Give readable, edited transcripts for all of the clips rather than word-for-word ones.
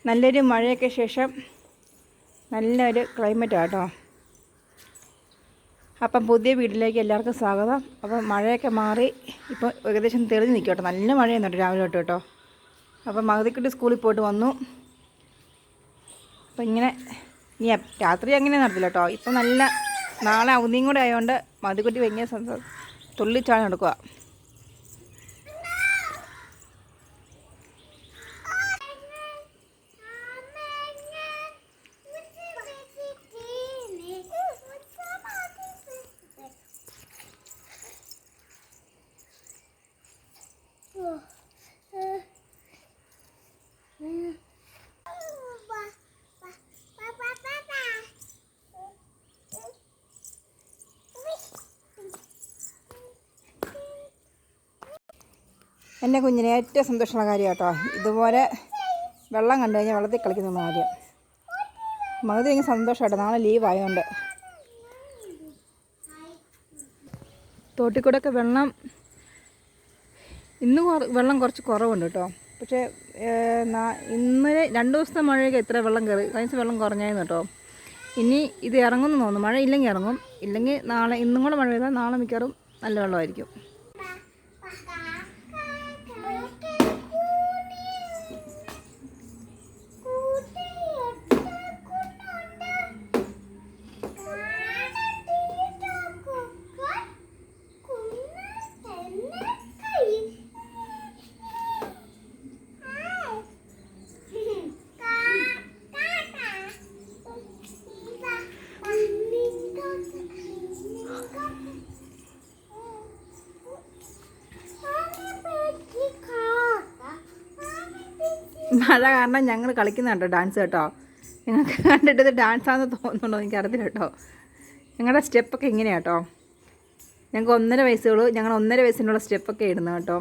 നല്ലൊരു മഴയൊക്കെ ശേഷം നല്ലൊരു ക്ലൈമറ്റാണ് കേട്ടോ. അപ്പം പുതിയ വീട്ടിലേക്ക് എല്ലാവർക്കും സ്വാഗതം. അപ്പം മഴയൊക്കെ മാറി ഇപ്പോൾ ഏകദേശം തെളിഞ്ഞ് നിൽക്കും കേട്ടോ. നല്ല മഴയുന്നുണ്ട് രാവിലെ തൊട്ട് കേട്ടോ. അപ്പം മഹതിക്കുട്ടി സ്കൂളിൽ പോയിട്ട് വന്നു. അപ്പം ഇങ്ങനെ ഇനി രാത്രി അങ്ങനെ നടത്തില്ല കേട്ടോ. ഇപ്പം നല്ല നാളെ അവധിയും കൂടെ ആയതുകൊണ്ട് മഹതിക്കുട്ടി ഭയങ്കര തുള്ളിച്ചാണ് നടക്കുക. എൻ്റെ കുഞ്ഞിന് ഏറ്റവും സന്തോഷമുള്ള കാര്യം കേട്ടോ ഇതുപോലെ വെള്ളം കണ്ടു കഴിഞ്ഞാൽ വെള്ളത്തിൽ കളിക്കുന്ന കാര്യം. മകതി ഭയങ്കര സന്തോഷമായിട്ട് നാളെ ലീവ് ആയതുകൊണ്ട്. തോട്ടിക്കൂടെയൊക്കെ വെള്ളം ഇന്ന് വെള്ളം കുറച്ച് കുറവുണ്ട് കേട്ടോ. പക്ഷേ ഇന്നലെ 2 ദിവസത്തെ മഴയൊക്കെ എത്ര വെള്ളം കയറി, കഴിഞ്ഞ വെള്ളം കുറഞ്ഞായിരുന്നു കേട്ടോ. ഇനി ഇത് ഇറങ്ങുമെന്ന് തോന്നുന്നു. മഴ ഇല്ലെങ്കിൽ ഇറങ്ങും, ഇല്ലെങ്കിൽ നാളെ ഇന്നും കൂടെ മഴ പെയ്താൽ നാളെ മിക്കവാറും നല്ല വെള്ളമായിരിക്കും. മഴ കാരണം ഞങ്ങൾ കളിക്കുന്നുണ്ടോ ഡാൻസ് കേട്ടോ. നിങ്ങൾക്ക് കണ്ടിട്ട് ഇത് ഡാൻസാണെന്ന് തോന്നുന്നുണ്ടോ എനിക്കറിയില്ല കേട്ടോ. ഞങ്ങളുടെ സ്റ്റെപ്പൊക്കെ ഇങ്ങനെയാണ് കേട്ടോ. ഞങ്ങൾക്ക് 1.5 വയസ്സുള്ളൂ. ഞങ്ങൾ 1.5 വയസ്സിനുള്ള സ്റ്റെപ്പൊക്കെ ഇടുന്നു കേട്ടോ.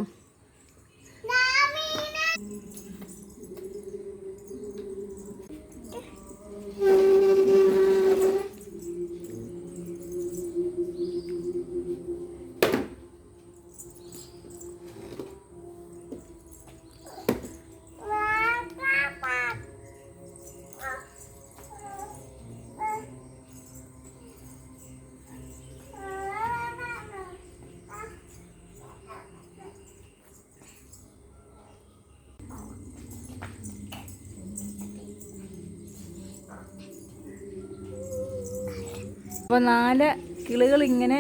അപ്പോൾ 4 കിളികൾ ഇങ്ങനെ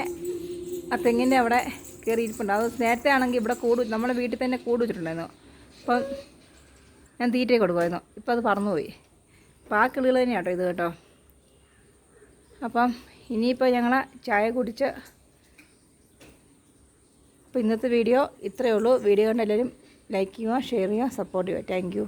ആ തെങ്ങിൻ്റെ അവിടെ കയറിയിരിപ്പുണ്ട്. അത് നേരത്തെ ആണെങ്കിൽ ഇവിടെ നമ്മുടെ വീട്ടിൽ തന്നെ കൂട് വെച്ചിട്ടുണ്ടായിരുന്നു. അപ്പം ഞാൻ തീറ്റ കൊടുക്കുമായിരുന്നു. ഇപ്പം അത് പറന്നുപോയി. അപ്പോൾ ആ കിളികൾ തന്നെയാണ് കേട്ടോ ഇത് കേട്ടോ. അപ്പം ഇനിയിപ്പോൾ ഞങ്ങൾ ചായ കുടിച്ച് അപ്പോൾ ഇന്നത്തെ വീഡിയോ ഇത്രയേ ഉള്ളൂ. വീഡിയോ കണ്ട് എല്ലാവരും ലൈക്ക് ചെയ്യുക, ഷെയർ ചെയ്യുക, സപ്പോർട്ട് ചെയ്യുക. Thank you.